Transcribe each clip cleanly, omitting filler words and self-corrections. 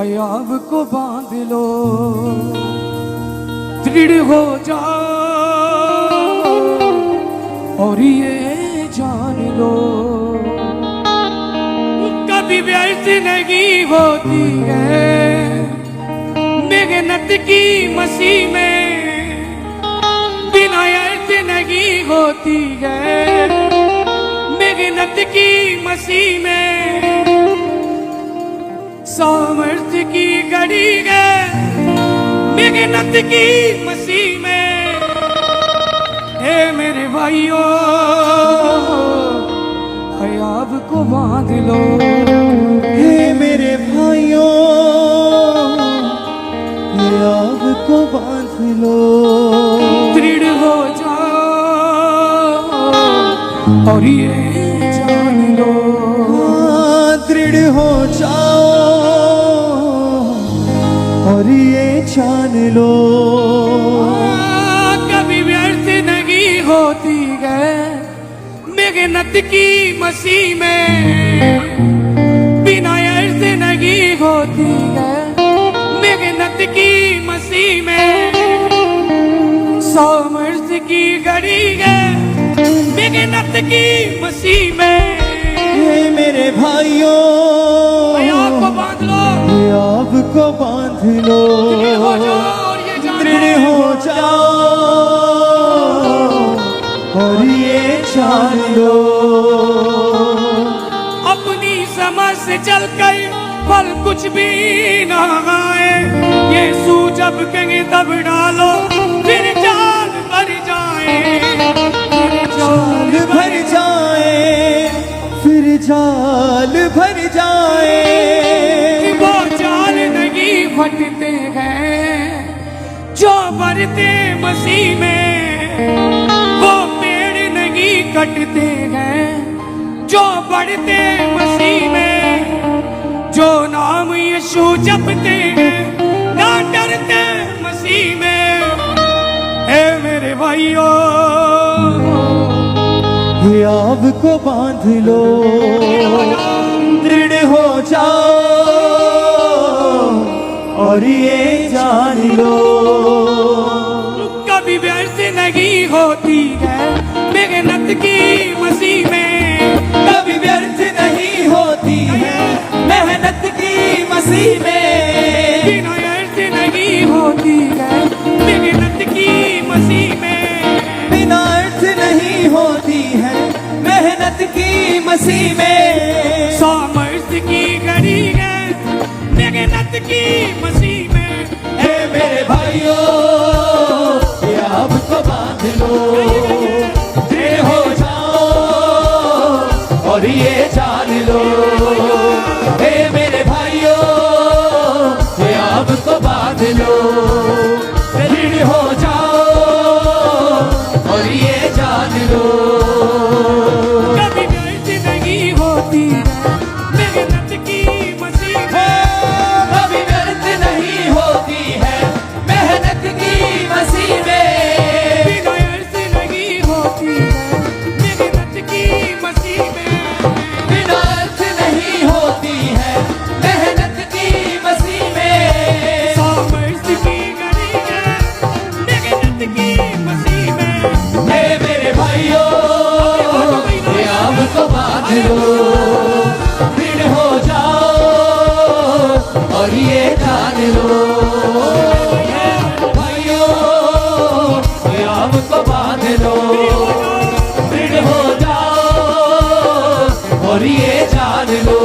हयाब को बांध लो, दृढ़ हो जाओ और ये जान लो कभी व्यर्थ नहीं होती है मेहनत की मसीह में, बिना अर्थ नहीं होती है मेहनत की मसीह में, सामर्थ्य की घड़ी है मेहनत की मसीह में। हे मेरे भाइयों हयाब को बांध लो, हे मेरे भाइयों हयाब को बांध लो, दृढ़ हो जाओ और ये जान लो, दृढ़ हो जाओ और ये जान लो कभी व्यर्थ नहीं होती है मेहनत की मसीह में, बिना अर्थ नहीं होती है मेहनत की मसीह में, सामर्थ्य की घड़ी है मेहनत की मसीह में। हे मेरे भाइयों हयाब को बांध लो, हयाब को बांध लो, दृढ़ हो जाओ और ये जान लो, अपनी समझ से चलकर फल कुछ भी ना आए, यीशु जब कहें तब डालो फिर जाल भर जाए, जाल भर जाए, फिर जाल भर जाए, वो जाल नहीं फटते हैं जो भरते मसीह में, वो पेड़ नहीं कटते हैं जो बढ़ते मसीह में, जो नाम यीशु जपते हैं ना डरते मसीह में। हे मेरे भाइयों हयाब को बांध लो, दृढ़ हो जाओ और ये जान लो कभी व्यर्थ नहीं होती है मेहनत की मसीह में, कभी व्यर्थ नहीं होती है मेहनत की मसीह में, बिना अर्थ नहीं होती है मेहनत की मसीह में, बिना अर्थ नहीं होती है मेहनत की मसीह में, सामर्थ्य की घड़ी है मेहनत की मसीह में। हे मेरे भाइयों हयाब को बांध लो, दृढ़ हो जाओ और ये जान लो, हे मेरे भाइयों हयाब को बांध लो, दृढ़ हो जाओ और ये जान लो कभी व्यर्थ नहीं होती है मेहनत की मसीह में, कभी व्यर्थ नहीं होती है मेहनत की मसीह में, बिना अर्थ नहीं होती है मेहनत की मसीह में, बिना अर्थ नहीं होती है मेहनत की मसीह में, सामर्थ्य की घड़ी है मेहनत की मसीह में। हे मेरे भाइयों हयाब को बांध लो, दृढ़ हो जाओ और ये जान लो, भाइयों हयाब को बांध लो, दृढ़ हो जाओ और ये जान लो,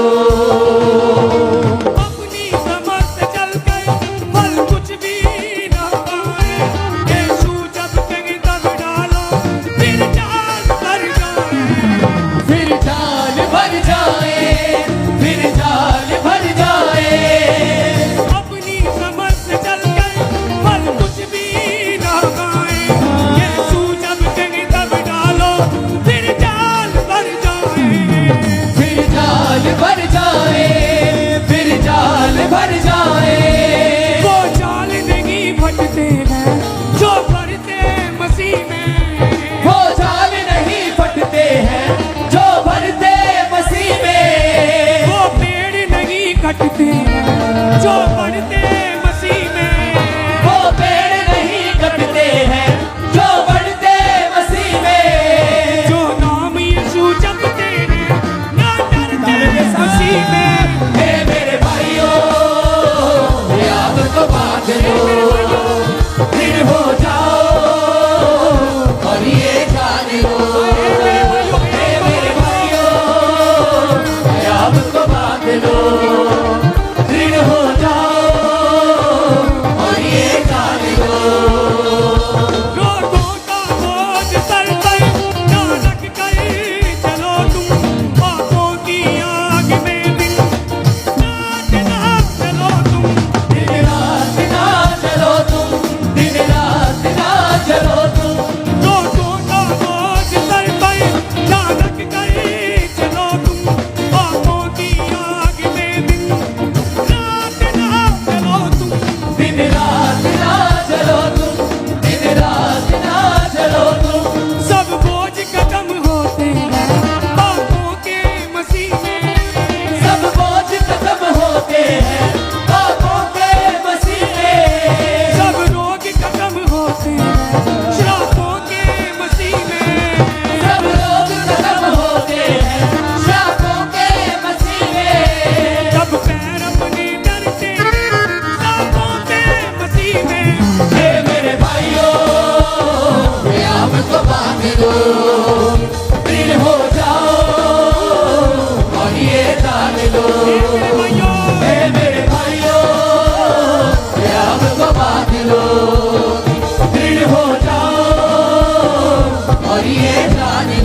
अपनी समझ से चलकर फल कुछ भी ना पाए, यीशु जब कहें तब डालो फिर जाल भर जाए, फिर जाल भर जाए, फिर जाल भर जाए, अपनी समझ से चलकर फल कुछ भी ना पाए, यीशु जब कहें तब डालो फिर जाल भर जाए, फिर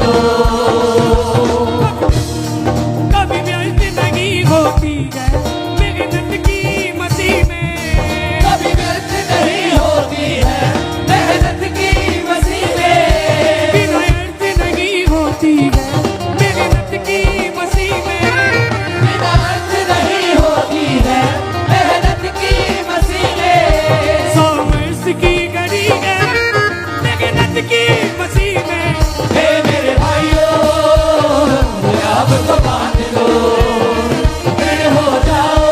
लो कभी व्यर्थ नहीं होती है मेहनत की मसीह में कभी व्यर्थ नहीं होती है मेहनत की मसीह में बिना व्यर्थ नहीं होती है मेहनत की मसीह में बिना अर्थ नहीं होती है मेहनत की मसीह में सामर्थ की घड़ी है मेहनत की मसीह में हे मेरे भाइयों अब तो बांध लो दृढ़ हो जाओ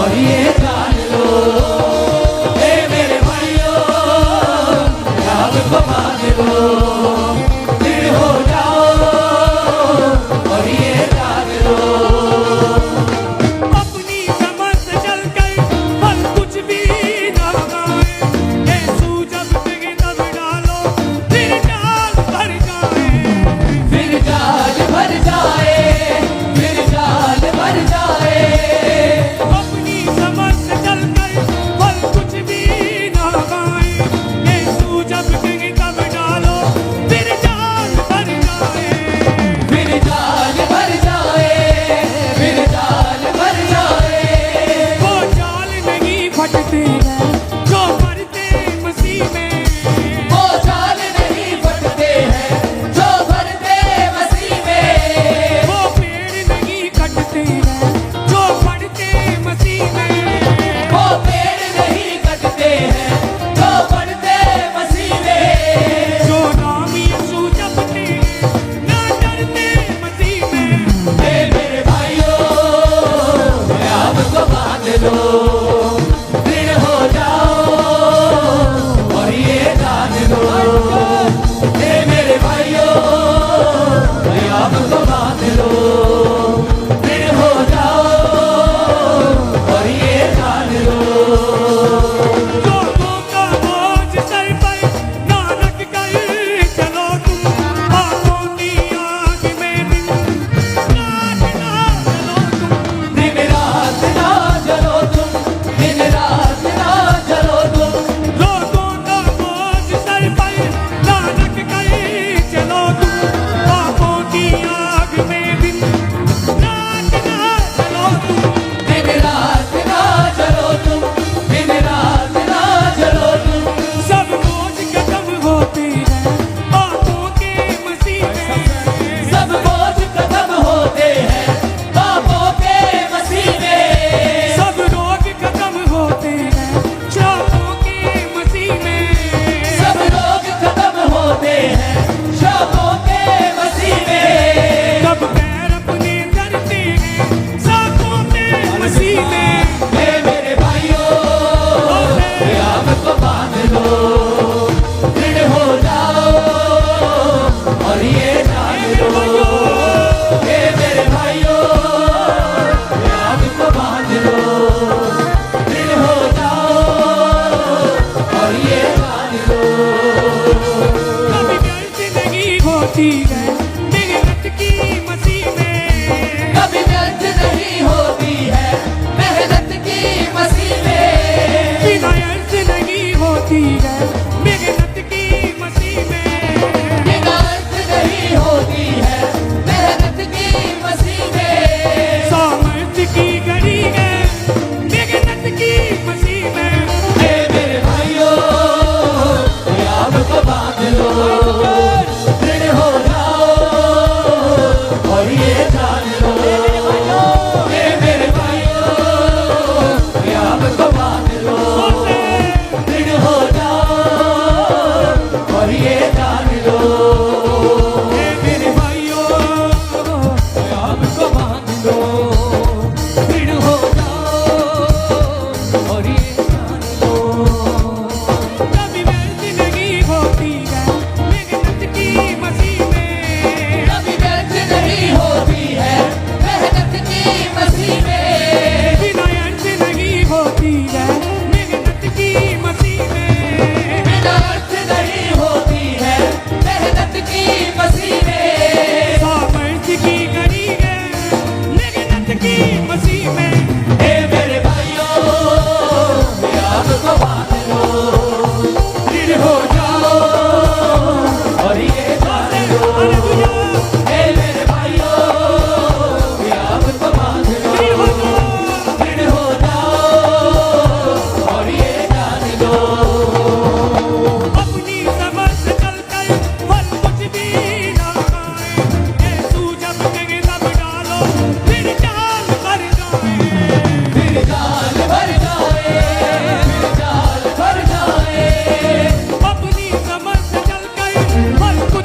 और ये जान लो हे मेरे भाइयों अब तो बांध लो दृढ़ हो जाओ और ये जान लो अपनी समझ से चलकर फल कुछ भी ना आए यीशु जब कहे तब डालो फिर जाल भर जाए फिर जाल भर जाए फिर जाल भर जाए अपनी समझ से चलकर फल कुछ भी ना आए यीशु जब कहे तब डालो फिर जाल भर जाए फिर जाल भर जाए फिर जाल भर जाए वो जाल नहीं फटते हैं जो मरते मसीह में वो जाल नहीं फटते हैं जो भरते मसीह में वो पेड़ नहीं कटते हैं जो पड़ते मसीह में वो पेड़ नहीं कटते हैं जो पड़ते मसीह में जो नाम यीशु जपते हैं ना डरते मसीह में हे मेरे भाइयों आपको बांध लो दृढ़ हो जाओ और ये जान लो हे मेरे भाइयों आपको बांध लो दृढ़ हो जाओ और ये जान लो लोगों का बोझ सर पर ना रख कर चलो तुम पापों की आग में दिन रात ना चलो तुम दिन रात ना जलो तुम दिन रात ना जलो तुम लोगों का बोझ सर पर ना रख कर चलो तुम पापों की आग में दिन रात ना चलो तुम दिन रात ना जलो तुम दिन रात ना जलो तुम सब बोझ खत्म होते हैं पापों के मसीह में सब बोझ खत्म होते हैं पापों के मसीह में सब रोग खत्म होते हैं श्रापों के मसीह में सब रोग खत्म होते हैं शापों के मसीह में सब पैर अपने धरते हैं सांपों के मसीह में हे मेरे भाइयों आपको बांध लो दृढ़ हो जाओ और ये जान लो हे मेरे भाइयों आपको बांध लो दृढ़ हो जाओ और ये जान लो कभी व्यर्थ नहीं होती है मेहनत की मसीह में कभी व्यर्थ नहीं होती है मेहनत की मसीह में बिना व्यर्थ नहीं होती है मेहनत की मसीह में बिना अर्थ नहीं होती है मेहनत की मसीह में सामर्थ की घड़ी है मेहनत की मसीह में हे मेरे भाइयों आपको बांध लो दृढ़ हो जाओ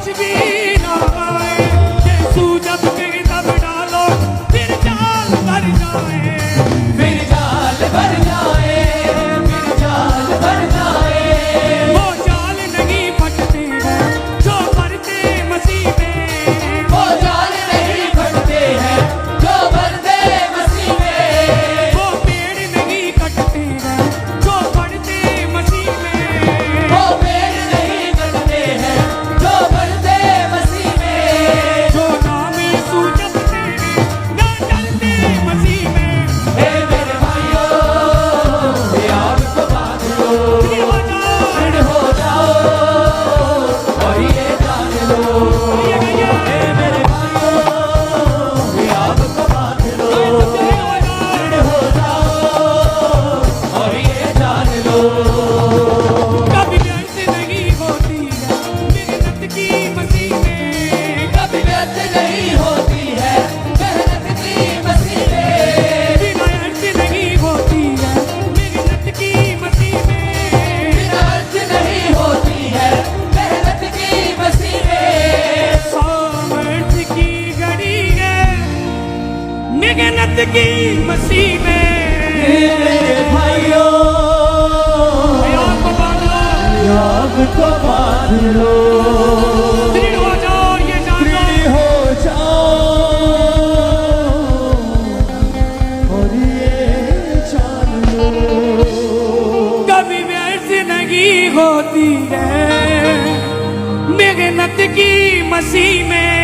कुछ भी ना आए, यीशु जब कहे तब डालो, फिर जाल भर जाए। फिर जाल भर जाए, फिर जाल भर जाए। वो जाल नहीं फटते हैं जो भरते मसीह में, वो जाल नहीं फटते हैं जो भरते मसीह में। वो पेड़ नहीं कटते हैं जो बढ़ते मसीह में, वो पेड़ नहीं कटते हैं जो भरते मसीह में। जो नाम यीशु जपते हैं ना डरते मसीह में। हे मेरे भाइयों, ये आग को बांध लो, फिर हो जाओ, दृढ़ हो जाओ और ये जान लो। ये गया, हे मेरे भाइयों, ये आग को बांध लो, फिर हो जाओ। दृढ़ हो जाओ और ये जान लो। कभी व्यर्थ नहीं होती है मेहनत की मसीह में, कभी व्यर्थ नहीं होती है मेहनत की मसीह में। बिना अर्थ नहीं होती है मेहनत की मसीह में। बिना अर्थ नहीं होती है मेहनत की मसीह में। सामर्थ की घड़ी है मेहनत की मसीह में। मेरे भाइयों, आग को बांधो, आग को बांध लो, दृढ़ हो जाओ, ये जान लो। दृढ़ हो जाओ और ये जान लो। कभी व्यर्थ नहीं होती है मेहनत की मसीह में,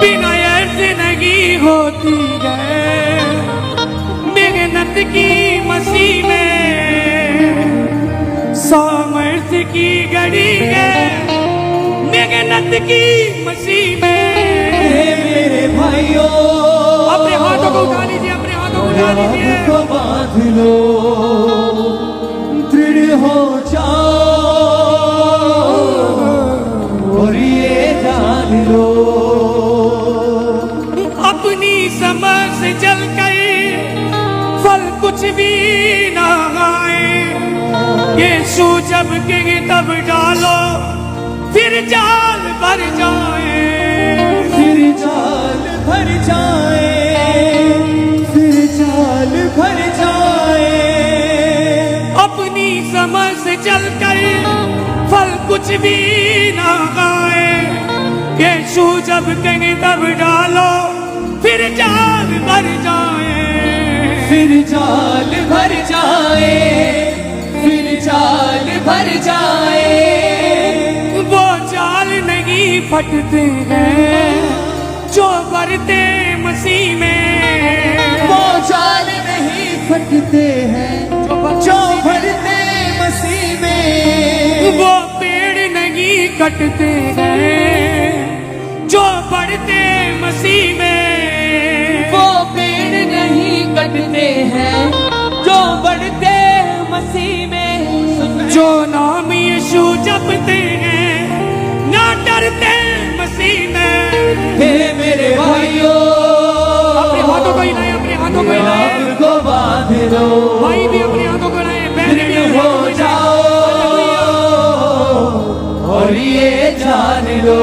बिना अर्थ नहीं होती है मेहनत की मसीह में। सामर्थ्य की घड़ी है मेहनत की मसीह में। मेरे भाइयों, अपने हाथों को उठा लीजिए, अपने हाथों को उठा आग लीजिए। को बांध लो, दृढ़ हो जाओ और ये जान लो। अपनी समझ से चल कर फल कुछ भी ना आए, यीशु जब कहे तब डालो, फिर जाल भर जाए। फिर जाल भर जाए, फिर जाल भर जाए। अपनी समझ से चल कर फल कुछ भी ना आए, यीशु जब कहे तब डालो, फिर जाल भर जाए। फिर जाल भर जाए, फिर जाल भर जाए। वो जाल नहीं फटते हैं जो भरते मसीह में, वो जाल नहीं फटते हैं जो भरते मसीह में। वो पेड़ नहीं कटते हैं जो बढ़ते मसीह में, वो पेड़ नहीं कटते हैं जो बढ़ते मसीह में। जो नाम यीशु जपते हैं ना डरते मसीह में। हे मेरे भाइयों, अपने हाथों को हिलाएं, अपने हाथों को हिलाएं। आग को बांध लो, भाई भी अपने हाथों को हिलाएं, बहन भी दृढ़ अपने हो हाथों को हिलाएं। जाओ और ये जान लो।